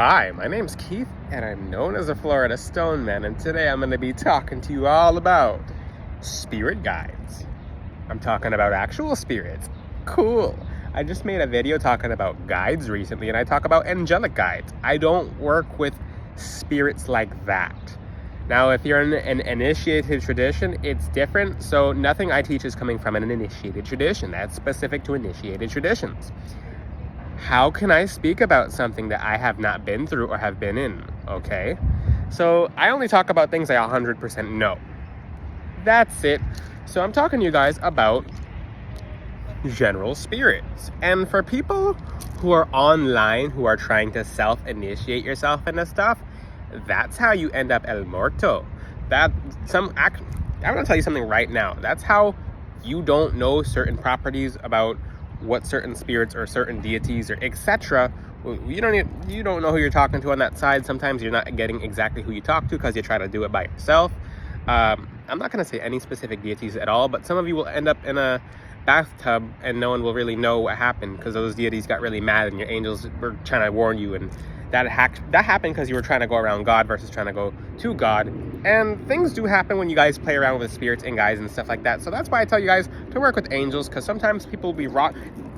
Hi, my name's Keith, and I'm known as a Florida Stone Man, and today I'm going to be talking to you all about spirit guides. I'm talking about actual spirits. Cool. I just made a video talking about guides recently, and I talk about angelic guides. I don't work with spirits like that. Now, if you're in an initiated tradition, it's different, so nothing I teach is coming from an initiated tradition. That's specific to initiated traditions. How can I speak about something that I have not been through or have been in, okay? So I only talk about things I 100% know. That's it. So I'm talking to you guys about general spirits. And for people who are online, who are trying to self-initiate yourself into stuff, that's how you end up El Muerto. I'm gonna tell you something right now. That's how you don't know certain properties about what certain spirits or certain deities or etc. You don't know who you're talking to on that side. Sometimes you're not getting exactly who you talk to because you try to do it by yourself. I'm not going to say any specific deities at all, but some of you will end up in a bathtub and no one will really know what happened because those deities got really mad and your angels were trying to warn you, and that happened because you were trying to go around God versus trying to go to God. And things do happen when you guys play around with spirits and guides and stuff like that. So that's why I tell you guys to work with angels, because sometimes people will be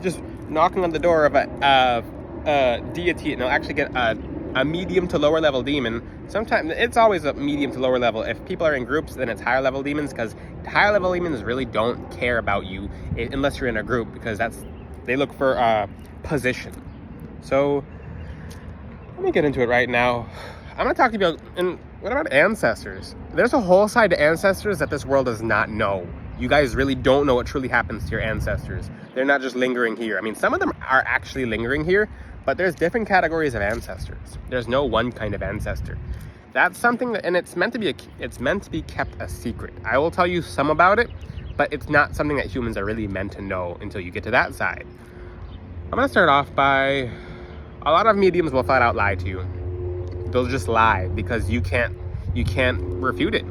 just knocking on the door of a deity, and they'll actually get a medium to lower level demon. Sometimes it's always a medium to lower level. If people are in groups, then it's higher level demons, because higher level demons really don't care about you unless you're in a group, because they look for position. So let me get into it right now. I'm going to talk to you about, and what about ancestors? There's a whole side to ancestors that this world does not know. You guys really don't know what truly happens to your ancestors. They're not just lingering here. I mean, some of them are actually lingering here, but there's different categories of ancestors. There's no one kind of ancestor. That's something that, and it's meant to be kept a secret. I will tell you some about it, but it's not something that humans are really meant to know until you get to that side. I'm going to start off by, a lot of mediums will flat out lie to you. They'll just lie because you can't refute it.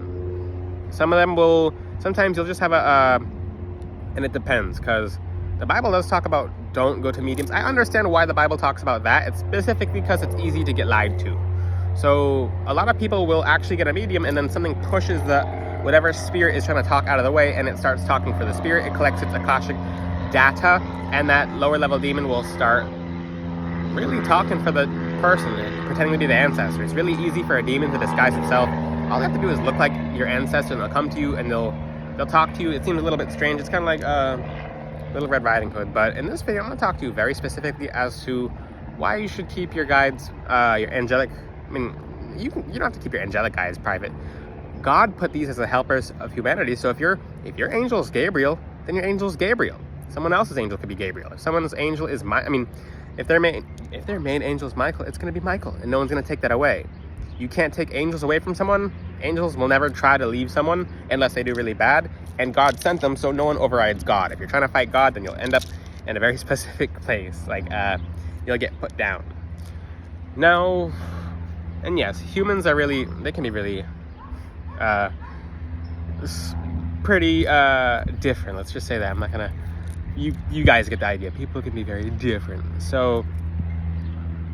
Some of them will, sometimes you'll just have and it depends, because the Bible does talk about don't go to mediums. I understand why the Bible talks about that. It's specifically because it's easy to get lied to. So a lot of people will actually get a medium, and then something pushes whatever spirit is trying to talk out of the way, and it starts talking for the spirit. It collects its Akashic data, and that lower level demon will start really talking for the person, pretending to be the ancestor. It's really easy for a demon to disguise itself. All they have to do is look like your ancestor, and they'll come to you and they'll talk to you. It seems a little bit strange. It's kind of like Little Red Riding Hood. But in this video, I'm going to talk to you very specifically as to why you should keep your guides, your angelic. I mean, you don't have to keep your angelic guides private. God put these as the helpers of humanity. So if your angel is Gabriel, then your angel is Gabriel. Someone else's angel could be Gabriel. If someone's angel is if their main angel is Michael, it's going to be Michael, and no one's going to take that away. You can't take angels away from someone. Angels will never try to leave someone unless they do really bad, and God sent them, so no one overrides God. If you're trying to fight God, then you'll end up in a very specific place, like you'll get put down. Now, and yes, humans are they can be really pretty different. Let's just say that. I'm not gonna, you guys get the idea. People can be very different. So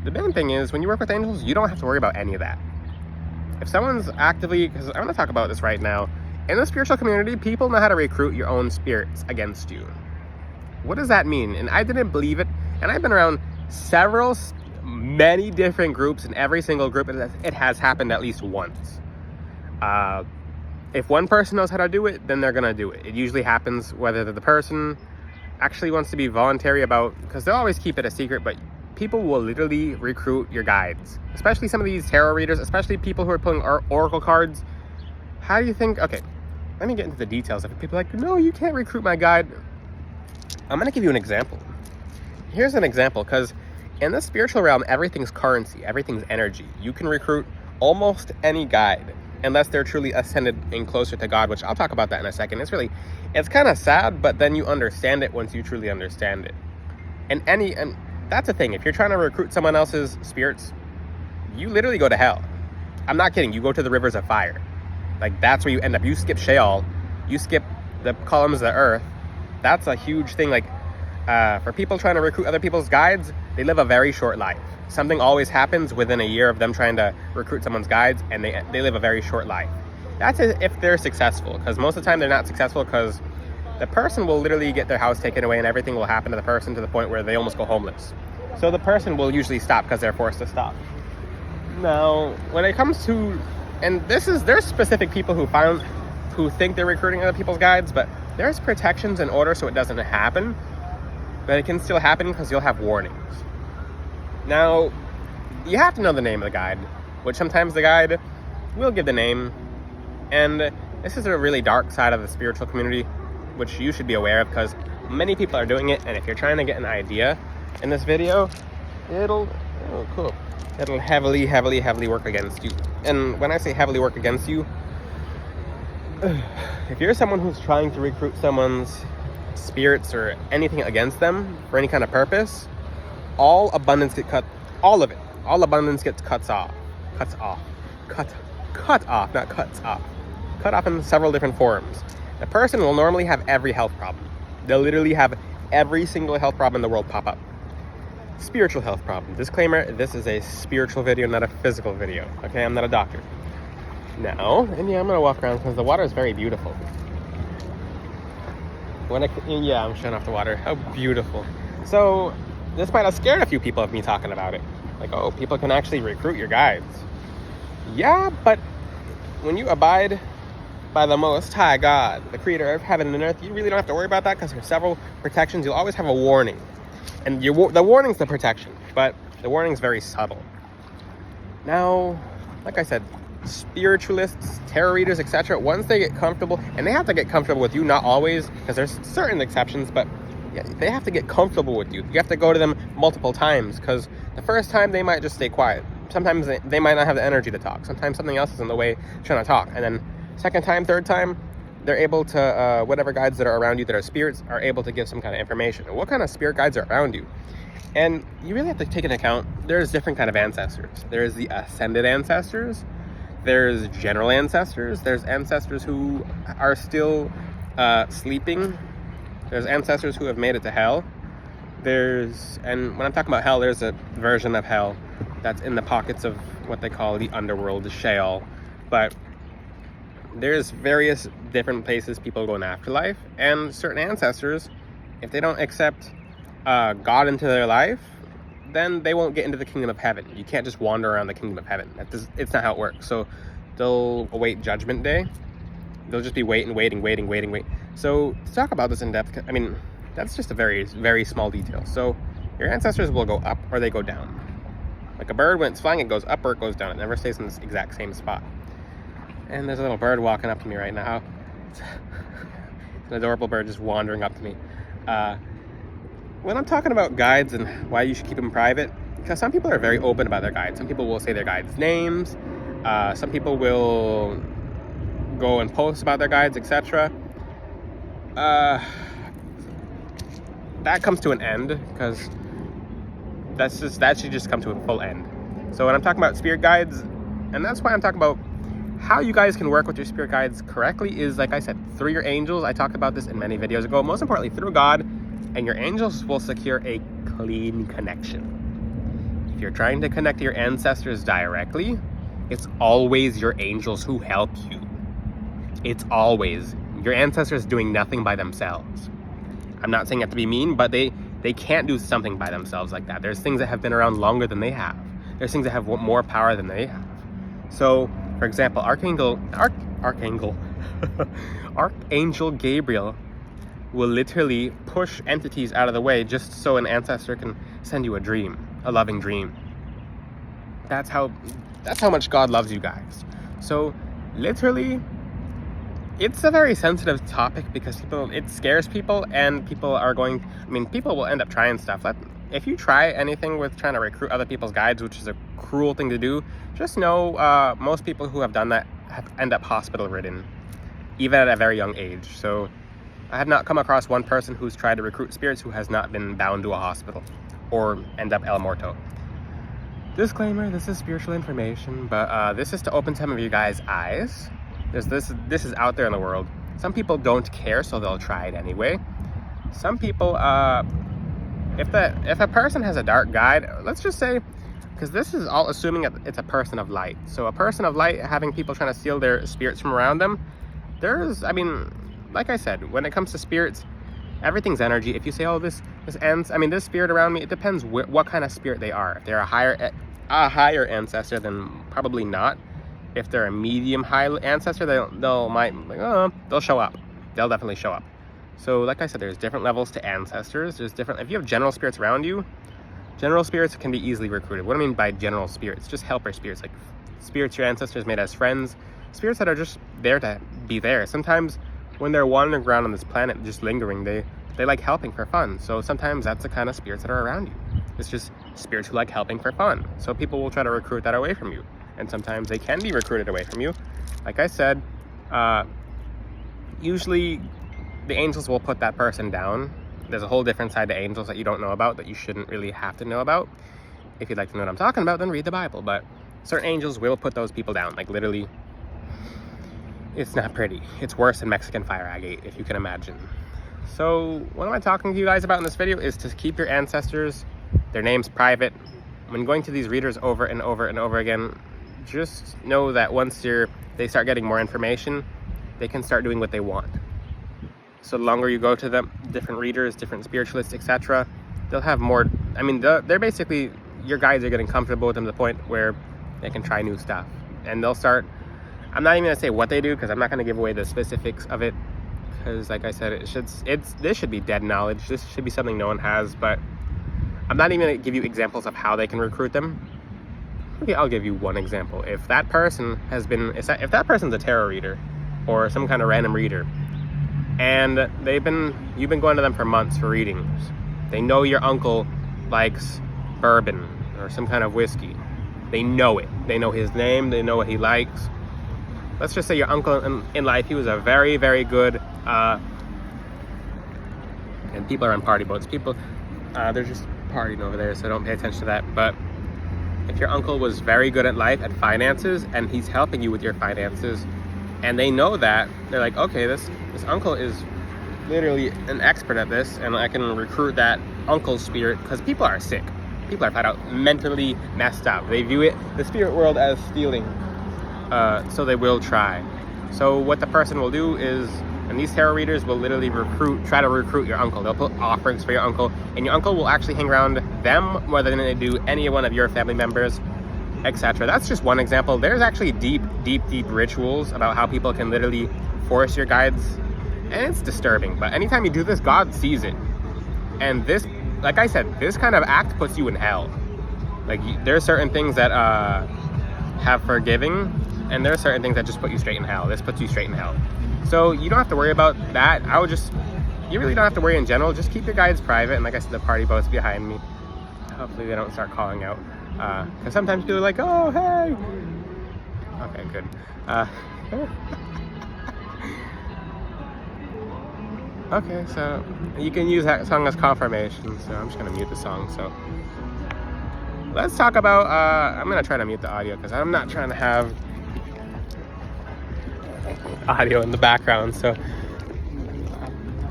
the main thing is, when you work with angels, you don't have to worry about any of that. If someone's actively, because I'm going to talk about this right now, in the spiritual community, people know how to recruit your own spirits against you. What does that mean? And I didn't believe it, and I've been around many different groups, and every single group, it has happened at least once. If one person knows how to do it, then they're going to do it. It usually happens whether the person actually wants to be voluntary about, because they'll always keep it a secret, but people will literally recruit your guides, especially some of these tarot readers, especially people who are pulling oracle cards. How do you think? Okay, let me get into the details of it. People are like, no, you can't recruit my guide. I'm going to give you an example. Here's an example, because in the spiritual realm, everything's currency, everything's energy. You can recruit almost any guide, unless they're truly ascended and closer to God, which I'll talk about that in a second. It's kind of sad, but then you understand it once you truly understand it. And that's the thing. If you're trying to recruit someone else's spirits, you literally go to hell. I'm not kidding. You go to the rivers of fire. Like, that's where you end up. You skip Sheol. You skip the columns of the earth. That's a huge thing. Like, for people trying to recruit other people's guides, they live a very short life. Something always happens within a year of them trying to recruit someone's guides, and they live a very short life. That's if they're successful, because most of the time they're not successful, because the person will literally get their house taken away and everything will happen to the person to the point where they almost go homeless. So the person will usually stop because they're forced to stop. Now, when it comes to, and there's specific people who think they're recruiting other people's guides, but there's protections in order so it doesn't happen. But it can still happen because you'll have warnings. Now, you have to know the name of the guide, which sometimes the guide will give the name. And this is a really dark side of the spiritual community, which you should be aware of, because many people are doing it. And if you're trying to get an idea in this video, it'll heavily work against you. And when I say heavily work against you, if you're someone who's trying to recruit someone's spirits or anything against them for any kind of purpose, all abundance gets cut. All of it. All abundance gets cut off, not cuts off. Cut off in several different forms. The person will normally have every health problem. They'll literally have every single health problem in the world pop up. Spiritual health problem. Disclaimer, this is a spiritual video, not a physical video. Okay, I'm not a doctor. Now, and yeah, I'm gonna walk around because the water is very beautiful. I'm shutting off the water. How beautiful. So, this might have scared a few people of me talking about it. Like, oh, people can actually recruit your guides. Yeah, but when you abide by the Most High God, the creator of heaven and earth, you really don't have to worry about that, because there's several protections. You'll always have a warning. And the warning's the protection, but the warning's very subtle. Now, like I said, spiritualists, tarot readers, etc., once they get comfortable, and they have to get comfortable with you, not always, because there's certain exceptions, but yeah, they have to get comfortable with you. You have to go to them multiple times, because the first time they might just stay quiet. Sometimes they might not have the energy to talk. Sometimes something else is in the way trying to talk. And then second time, third time, they're able to, whatever guides that are around you that are spirits are able to give some kind of information. And what kind of spirit guides are around you? And you really have to take into account, there's different kind of ancestors. There's the ascended ancestors. There's general ancestors. There's ancestors who are still sleeping. There's ancestors who have made it to hell. And when I'm talking about hell, there's a version of hell that's in the pockets of what they call the underworld, the Sheol. But there's various different places people go in afterlife, and certain ancestors, if they don't accept God into their life, then they won't get into the kingdom of heaven. You can't just wander around the kingdom of heaven. It's not how it works. So they'll await judgment day. They'll just be waiting. So to talk about this in depth, I mean, that's just a very, very small detail. So your ancestors will go up or they go down. Like a bird, when it's flying, it goes up or it goes down. It never stays in this exact same spot. And there's a little bird walking up to me right now. It's an adorable bird just wandering up to me. When I'm talking about guides and why you should keep them private, because some people are very open about their guides. Some people will say their guides' names. Some people will go and post about their guides, etc. That comes to an end, because that should just come to a full end. So when I'm talking about spirit guides, and that's why I'm talking about how you guys can work with your spirit guides correctly, is, like I said, through your angels. I talked about this in many videos ago. Most importantly, through God, and your angels will secure a clean connection. If you're trying to connect to your ancestors directly, it's always your angels who help you. It's always your ancestors doing nothing by themselves. I'm not saying you have to be mean, but they can't do something by themselves like that. There's things that have been around longer than they have. There's things that have more power than they have. So, for example, Archangel Gabriel will literally push entities out of the way just so an ancestor can send you a dream, a loving dream. That's how much God loves you guys. So, literally, it's a very sensitive topic, because it scares people, and people will end up trying stuff. If you try anything with trying to recruit other people's guides, which is a cruel thing to do, just know most people who have done that end up hospital ridden, even at a very young age. So I have not come across one person who's tried to recruit spirits who has not been bound to a hospital or end up El Morto. Disclaimer, this is spiritual information, but this is to open some of you guys' eyes. This is out there in the world. Some people don't care, so they'll try it anyway. Some people if a person has a dark guide, let's just say, because this is all assuming that it's a person of light. So a person of light having people trying to steal their spirits from around them, I mean, like I said, when it comes to spirits, everything's energy. If you say, oh, this spirit around me, it depends what kind of spirit they are. If they're a higher ancestor, then probably not. If they're a medium high ancestor, they'll show up. They'll definitely show up. So like I said, there's different levels to ancestors. If you have general spirits around you, general spirits can be easily recruited. What do I mean by general spirits? Just helper spirits, like spirits your ancestors made as friends, spirits that are just there to be there. Sometimes when they're wandering around on this planet, just lingering, they like helping for fun. So sometimes that's the kind of spirits that are around you. It's just spirits who like helping for fun. So people will try to recruit that away from you. And sometimes they can be recruited away from you. Like I said, usually the angels will put that person down. There's a whole different side to angels that you don't know about, that you shouldn't really have to know about. If you'd like to know what I'm talking about, then read the Bible. But certain angels will put those people down. Like literally, it's not pretty. It's worse than Mexican fire agate, if you can imagine. So what am I talking to you guys about in this video is to keep your ancestors, their names private. When going to these readers over and over and over again, just know that once they start getting more information, they can start doing what they want. So the longer you go to them, different readers, different spiritualists, etc., they'll have more. I mean, they're basically, your guides are getting comfortable with them to the point where they can try new stuff. And they'll start, I'm not even going to say what they do, because I'm not going to give away the specifics of it. Because like I said, this should be dead knowledge. This should be something no one has. But I'm not even going to give you examples of how they can recruit them. Okay, I'll give you one example. If that person's a tarot reader or some kind of random reader, and you've been going to them for months for readings, they know your uncle likes bourbon or some kind of whiskey. They know it. They know his name. They know what he likes. Let's just say your uncle in life, he was a very, very good, and people are on party boats. They're just partying over there, so don't pay attention to that. But if your uncle was very good at life, at finances, and he's helping you with your finances, and they know that, they're like, okay, this uncle is literally an expert at this, and I can recruit that uncle's spirit, because people are sick. People are flat out mentally messed up. They view the spirit world as stealing, so they will try. So what the person will do is, and these tarot readers will literally try to recruit your uncle. They'll put offerings for your uncle, and your uncle will actually hang around them more than they do any one of your family members, etc. That's just one example. There's actually deep rituals about how people can literally force your guides, and it's disturbing. But anytime you do this, God sees it. And this, like I said, this kind of act puts you in hell. Like, there are certain things that have forgiving, and there are certain things that just put you straight in hell. This puts you straight in hell. So you don't have to worry about that. You really don't have to worry in general. Just keep your guides private. And like I said, the party boat's behind me. Hopefully they don't start calling out. Because sometimes people are like, oh, hey. Okay, good. Okay, so you can use that song as confirmation. So I'm just going to mute the song. So let's talk about, I'm going to try to mute the audio because I'm not trying to have audio in the background. So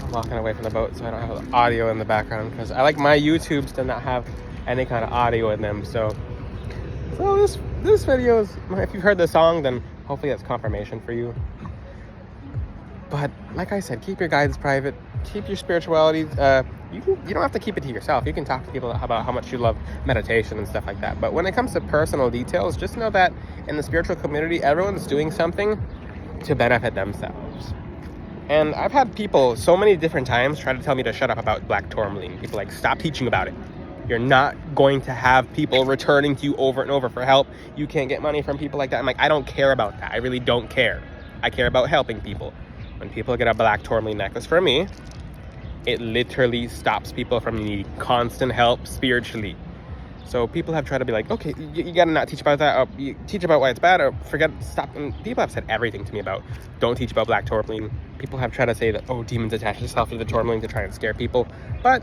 I'm walking away from the boat so I don't have audio in the background, because I like my YouTubes to not have any kind of audio in them. So this video is, if you've heard the song, then hopefully that's confirmation for you. But like I said, keep your guides private, keep your spirituality, you don't have to keep it to yourself. You can talk to people about how much you love meditation and stuff like that. But when it comes to personal details, just know that in the spiritual community, everyone's doing something to benefit themselves. And I've had people so many different times try to tell me to shut up about black tourmaline. People like, stop teaching about it. You're not going to have people returning to you over and over for help. You can't get money from people like that. I'm like, I don't care about that. I really don't care. I care about helping people. When people get a black tourmaline necklace from me, it literally stops people from needing constant help spiritually. So people have tried to be like, okay, you gotta not teach about that, or you teach about why it's bad, or forget, stop. And people have said everything to me about, don't teach about black tourmaline. People have tried to say that, oh, demons attach themselves to the tourmaline to try and scare people. But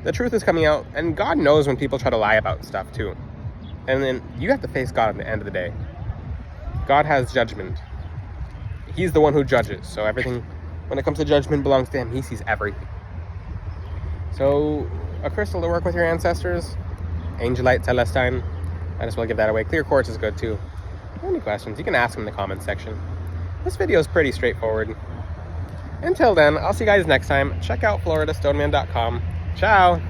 the truth is coming out, and God knows when people try to lie about stuff too. And then you have to face God at the end of the day. God has judgment. He's the one who judges. So everything, when it comes to judgment, belongs to him. He sees everything. So a crystal to work with your ancestors, Angelite Celestine, might as well give that away. Clear quartz is good too. Any questions, you can ask them in the comments section. This video is pretty straightforward. Until then, I'll see you guys next time. Check out floridastoneman.com. Ciao!